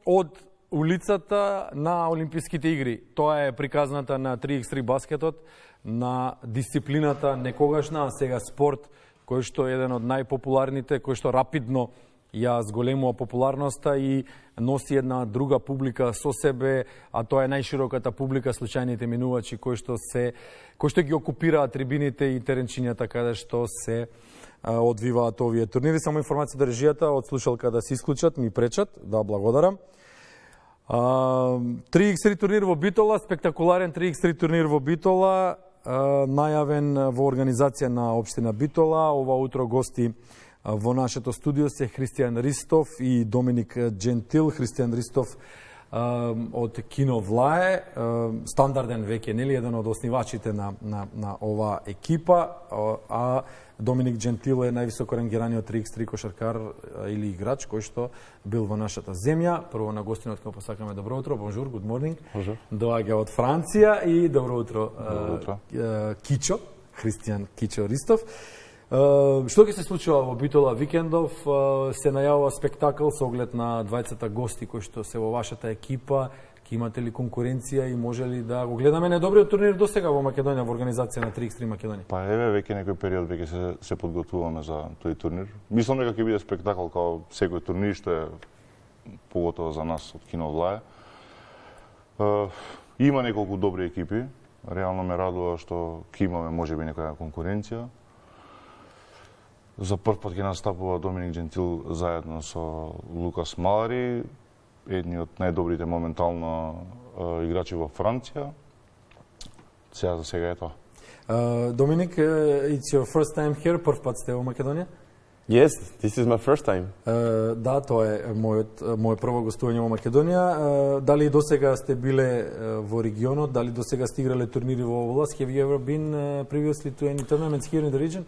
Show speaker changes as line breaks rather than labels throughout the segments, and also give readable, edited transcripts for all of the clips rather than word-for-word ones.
од улицата на Олимписките игри. Тоа е приказната на 3x3 баскетот, на дисциплината некогашна, а сега спорт, кој што е еден од најпопуларните, кој што рапидно ја зголемува популарноста и носи една друга публика со себе, а тоа е најшироката публика, случајните минувачи кои што ги окупираат трибините и теренчињата каде што се одвиваат овие турнири. Само информација до режијата од слушалка да се исклучат, ми пречат, да благодарам. 3x3 турнир во Битола, спектакуларен 3x3 турнир во Битола, најавен во организација на општина Битола. Ова утро гости во нашето студио се Христијан Ристов и Доминик Джентил. Христијан Ристов од Кино Влае, стандарден веќе, нели, еден од основачите на ова екипа, а Доминик Джентил е највисоко рангираниот 3x3 кошаркар или играч кој што бил во нашата земја. Прво на гостинот кога посакаме добро утро, бонжур, good morning. Доаѓа од Франција и добро утро, Кичо, Христијан Кичо Ристов. Што ќе се случува во Битола викендов? Се најавува спектакл со оглед на двајцата гости кои што се во вашата екипа. Ќе имате ли конкуренција и може ли да го гледаме најдобриот турнир досега во Македонија во организација на 3x3 Македонија?
Па еве веќе некој период веќе се подготвуваме за тој турнир. Мислам дека ќе биде спектакл како секој турнир што е поготово за нас од Кино Влае. Има неколку добри екипи. Реално ме радува што ќе имаме можеби некоја конкуренција. За прв пат ќе настапува Доминик Джентил заедно со Лукас Малари, едни од најдобрите моментално играчи во Франција. За сега е тоа.
Доминик, it's your first time here, прв пат сте во Македонија?
Yes, this is my first time.
Да, тоа е моје прво гостување во Македонија. Дали досега сте биле во регионот, дали досега сте играле турнири во област? Have you ever been previously to any tournaments here in the region?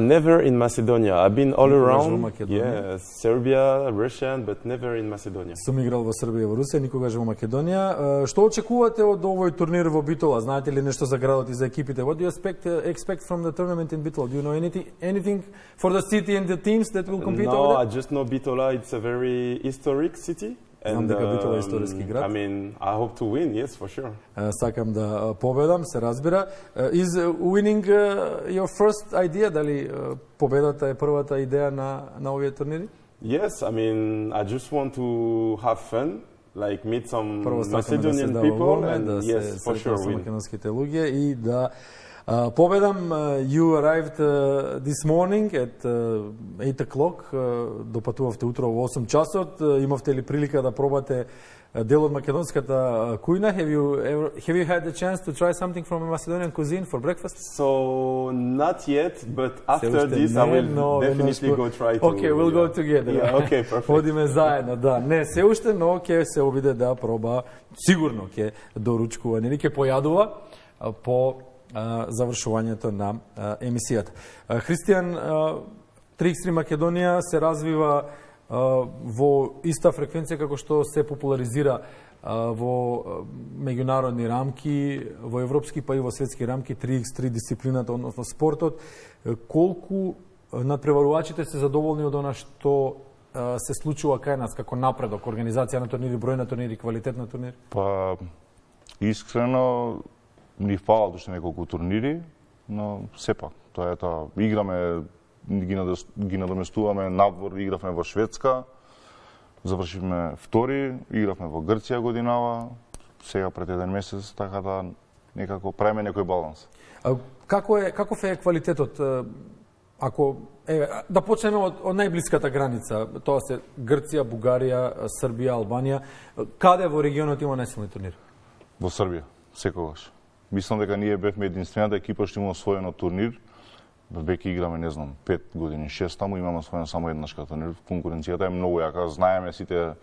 Never in Macedonia. I've been all around. Yeah, Serbia, Russia, but never in Macedonia.
Сум играл во Србија и во Русија, никогаш во Македонија. Што очекувате од овој турнир во Битола? Знаете ли нешто за градот и за екипите? What do you expect from the tournament in Bitola? Do you know anything for the city and the teams that will compete over there?
No, I just know Bitola. It's a very historic city.
Знам дека Битола е историски град.
I mean, I hope to win, yes, for sure.
Сакам да победам, се разбира. Is winning your first idea? Дали победата е првата идеја на овие турнири?
Yes, I mean, I just want to have fun, like meet some Macedonian people, and yes, for sure win.
Македонските луѓе и да победам. You arrived this morning at 8 o'clock. Допатувавте утро во 8 часот. Имавте ли прилика да пробате дел од македонската кујна? Have you had the chance to try something from Macedonian cuisine for breakfast?
So not yet, but after this I will definitely go try to.
Okay, we'll go together.
Yeah, okay, perfect.
Одиме заедно, да. Не, се уште, но ќе се обиде да проба, сигурно ќе доручкува, нели ќе појадува по завршувањето на емисијата. Христијан, 3x3 Македонија се развива во иста фреквенција како што се популаризира во меѓународни рамки, во европски па и во светски рамки, 3x3 дисциплината, односно спортот. Колку надпреварувачите се задоволни од она што се случува кај нас како напредок, организација на турнири, број на турнири, квалитет на турнири?
Па, искрено, ни фалат уште неколку турнири, но сепак, тоа е тоа. Играме, ги надоместуваме надвор, игравме во Шведска, завршивме втори, игравме во Грција годинава, сега пред еден месец, така да некако правиме некој баланс.
Каков е квалитетот? Ако да почнеме од најблиската граница, тоа се Грција, Бугарија, Србија, Албанија, каде во регионот има најсилни турнири?
Во Србија, секогаш. Мислам дека ние бевме единствената екипа што има освоено турнир. Веќе играме, не знам, 5 години, 6 таму, имаме освоено само еднашка турнир. Конкуренцијата е многу јака, знаеме сите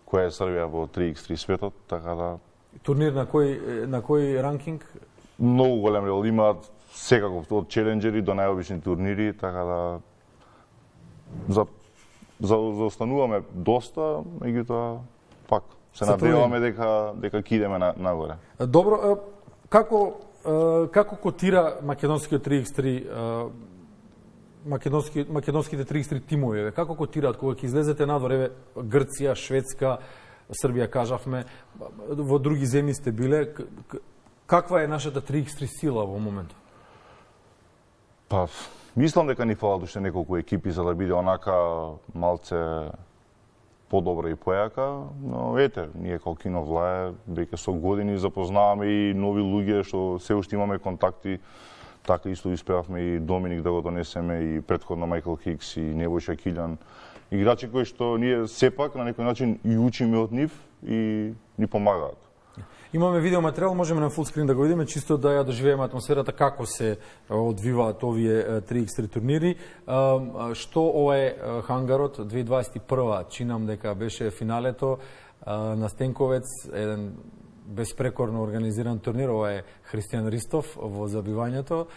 која е Србија во 3x3 светот, така да... Турнир
на кој ранкинг?
Многу голем рел, имаат секаков, од челенџери до најобични турнири, така да... Заостануваме доста, меѓутоа, пак, се надеваме дека ќе идеме нагоре.
Добро, како котира македонскиот 3x3 македонските 3x3 тимови? Како котираат кога ќе излезете надвор? Еве Грција, Шведска, Србија кажавме, во други земји сте биле, каква е нашата 3x3 сила во моментот?
Па, мислам дека ни фалат уште неколку екипи за да биде онака малце подобра и појака, но ете, ние како Кино Влае веќе со години запознаваме и нови луѓе што се уште имаме контакти. Така исто успеавме и Доминик да го донесеме, и претходно Мајкл Хикс и Небојша Килјан. Играчи кои што ние сепак на некој начин и учиме од нив и ни помагаат.
Имаме видеоматеријал, можеме на фулскрин да го видиме, чисто да ја доживееме атмосферата како се одвиваат овие 3x3 турнири. Што овој хангарот 2021 чинам дека беше финалето на Стенковец, еден безпрекорно организиран турнир, ова е Христијан Ристов во забивањето.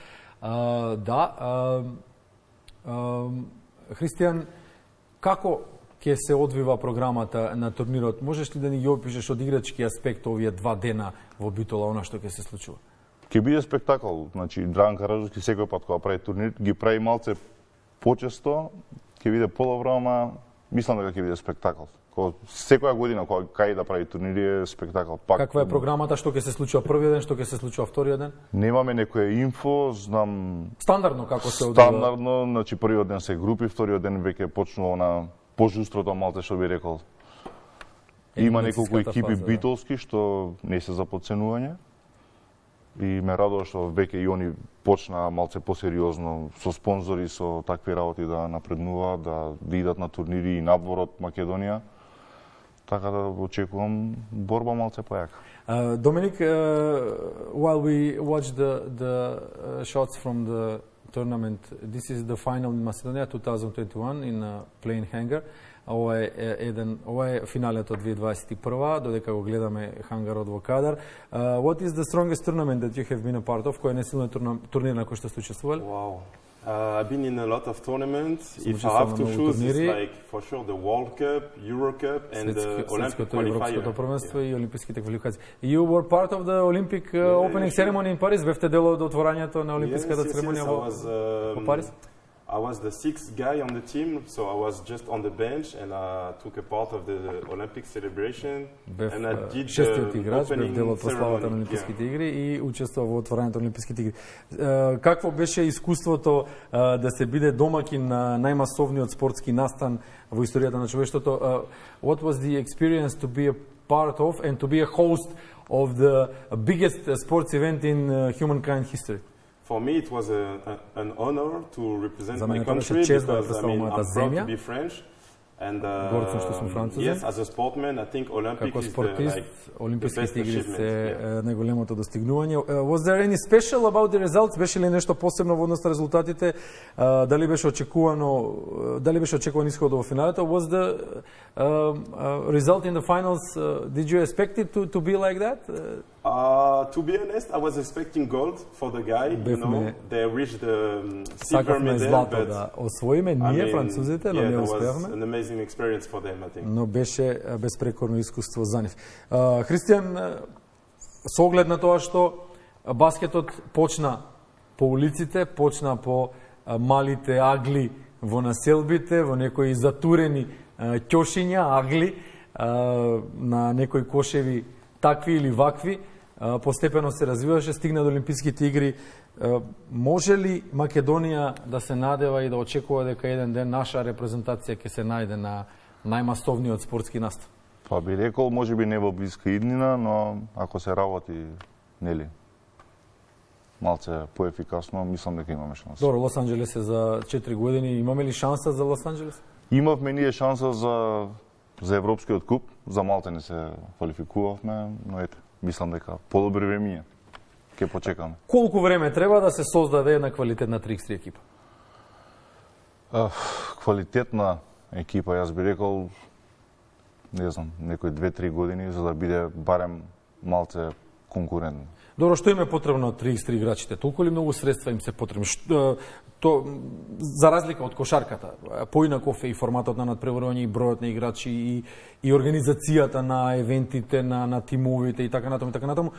Христијан, како ќе се одвива програмата на турнирот? Можеш ли да ни ги опишеш од играчки аспект овие 2 дена во Битола, она што ќе се случува?
Ќе биде спектакл. Значи, Драган Караджовски секој пат кога прави турнир, ги прави малце почесто, ќе биде подобро, ама мислам дека ќе биде спектакл. Секоја година кога кај да прави турнири е спектакл. Пак,
каква е програмата, што ќе се случува првиот ден, што ќе се случува вториот ден?
Немаме некоја инфо, знам
стандардно како се одвива.
Стандардно, значи првиот ден се групи, вториот ден веќе почнува на пожустрото малце што би рекол. Има неколку екипи битолски што не се за подценување. И ме радува што веќе и они почнаа малце посериозно со спонзори, со такви работи да напреднуваат, да идат на турнири и надвор од Македонија. Така да очекувам борба малце појака.
Доминик, while we watch the shots from the tournament, this is the final in Macedonia 2021 in Plain Hangar. Ова е финалето 2021, додека го гледаме хангарот во кадар. What is the strongest tournament that you have been a part of? Кој е најсилниот турнир на кој што сте учествувале?
Wow. I've been in a lot of tournaments. If I have to choose, it's like for sure the World Cup, Euro Cup, and the Olympic qualifier.
Првенство и олимписките квалификации. You were part of the Olympic opening ceremony in Paris. Бевте дел од отворањето на олимписката церемонија во Париз?
I was the 6th guy on the team, so I was just on the bench and I took a part of the Olympic celebration. And I did
шестиот играч, бев дел од прославата на Олимписките игри и учествува во отворањето на Олимписките игри. Какво беше искуството да се биде домакин на најмасовниот спортски настан во историјата на човештвото? What was the experience to be a part of and to be a host of the biggest sports event in humankind history?
For me, it was an honor to represent my country because I'm proud to be French. And yes, as a sportman, I think Olympics is
Олимписките игри се најголемото достигнување. Was there any special about the results? Беше ли нешто посебно во однос на резултатите? Дали беше очекуван исходот во финалето? Was the result in the finals, did you expect it to be like that?
To be honest, I was expecting gold for the guy. You know, they reached the silver medal, but
да освоиме ние французите, но не успеавме.
An amazing experience for them, I think.
Но беше безпрекорно искуство за нив. Христијан, со оглед на тоа што баскетот почна по улиците, почна по малите агли во населбите, во некои затурени ќошиња, агли, на некои кошеви такви или вакви, постепено се развиваше, стигна до Олимписките игри. Може ли Македонија да се надева и да очекува дека еден ден наша репрезентација ќе се најде на најмасовниот спортски настан?
Па би рекол, може би не во блиска иднина, но ако се работи, нели, малце поефикасно, мислам дека имаме шанса.
Добро, Лос Анџелес е за 4 години. Имаме ли шанса за Лос Анџелес?
Имавме ние шанса за Европскиот куп, за малте не се квалификувавме, но ете, мислам дека подобри времиња. Ке почекаме.
Колку време треба да се создаде една квалитетна 3x3 екипа?
Квалитетна екипа, јас би рекол, не знам, некои 2-3 години за да биде барем малце конкурентно.
Добро, што им е потребно 3x3 играчите? Толку ли многу средства им се потребни? За разлика од кошарката, поинаков е и форматот на надпреварување, и бројот на играчи, и организацијата на евентите, на тимовите и така натаму.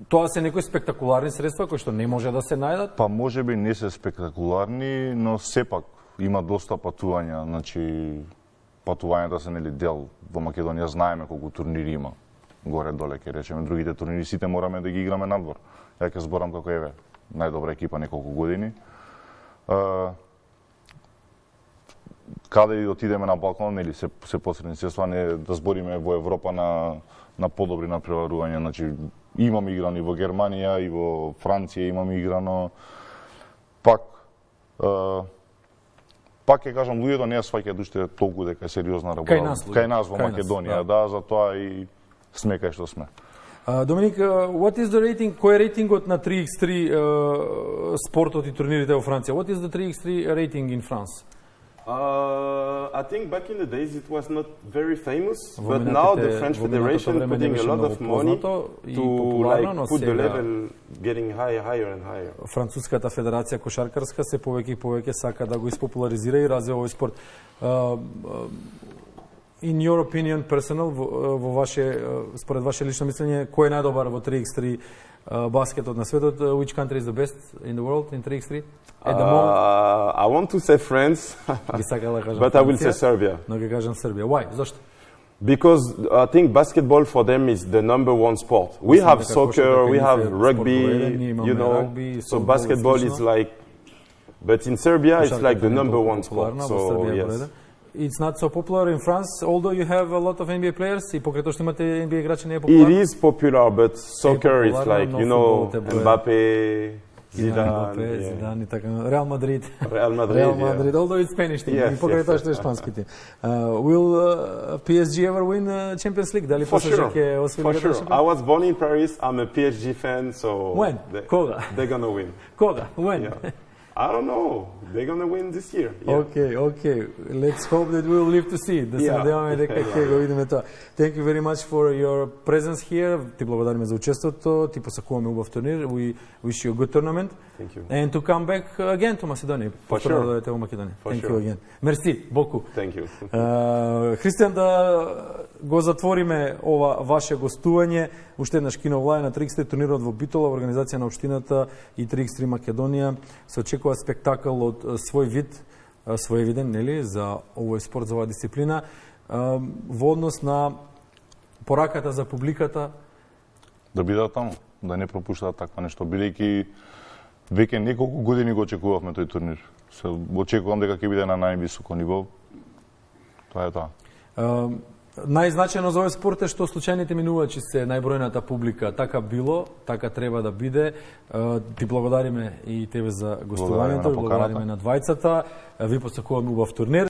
Тоа се некои спектакуларни средства кои што не може да се најдат?
Па може би не се спектакуларни, но сепак има доста патувања, значи патувањата се нели дел во Македонија, знаеме колку турнири има горе доле, ќе речеме, другите турнири сите мораме да ги играме надвор. Ја ќе зборам како еве најдобра екипа неколку години. Каде и отидеме на Балкан, нели се посредни се не да збориме во Европа на подобри надпреварувања, значи имаме играно и во Германија и во Франција имаме играно. Пак ќе кажам, луѓето не ја сваќаат уште толку дека е сериозна работа. Кај нас во Македонија, да, затоа и сме кај што сме.
Доминик, what is the rating? Кој е рейтингот на 3x3 спортот и турнирите во Франција? What is the 3x3 rating in France?
I think back in the days it was not very famous, but now the French Federation putting a lot of money to like put the level getting higher and higher.
Француската федерација кошаркарска се повеќе и повеќе сака да го испопуларизира и развива овој спорт. In your opinion, personal, во ваше, според ваше лично мислење, кој е најдобар во 3x3 баскетот на светот? Which country is the best in the world in 3x3? At the moment?
I want to say France, but I will say Serbia.
Но ќе кажам Србија. Why? Зашто?
Because I think basketball for them is the number one sport. We have soccer, we have rugby, you know, so basketball is like, but in Serbia it's like the number one sport. So yes.
It's not so popular in France, although you have a lot of NBA players. И покрај тоа што имате NBA играчи не е популарно.
It is popular, but soccer is like, you know, Mbappe,
Zidane и така. Реал Мадрид.
Real Madrid,
although it's Spanish team. И покрај тоа што е шпански тим. Will PSG ever win Champions League? Дали
PSG ќе освои шампионат? I was born in Paris. I'm a PSG fan, so
when? Кога?
They're gonna win.
Кога? When?
Yeah. I don't know. They're gonna win this year. Yeah.
Okay. Let's hope that we'll live to see it. Да се надеваме дека ќе го видиме тоа. Thank you very much for your presence here. Ти благодариме за учеството. Ти посакуваме убав турнир. We wish you a good tournament.
Thank you.
And to come back again to Macedonia.
For sure.
Да дојдете во Македонија. Thank you again. Merci beaucoup.
Thank you.
Христијан, да го затвориме ова ваше гостување. Уште еднаш Кино Влај на 3x3 турнирот во Битола, во организација на општината и 3x3 Македонија. Се очекува спектакл од свој вид, своевиден, нели, за овој спорт, за оваа дисциплина, во однос на пораката за публиката.
Да бидат таму, да не пропуштаат таква нешто, бидејќи веќе неколку години го очекувавме тој турнир. Се очекувам дека ќе биде на највисоко ниво. Тоа е тоа.
Најзначајно за овој спорт е што случајните минувачи се најбројната публика. Така било, така треба да биде. Ти благодариме и тебе за гостувањето, благодариме на двајцата. Ви посакуваме убав турнир.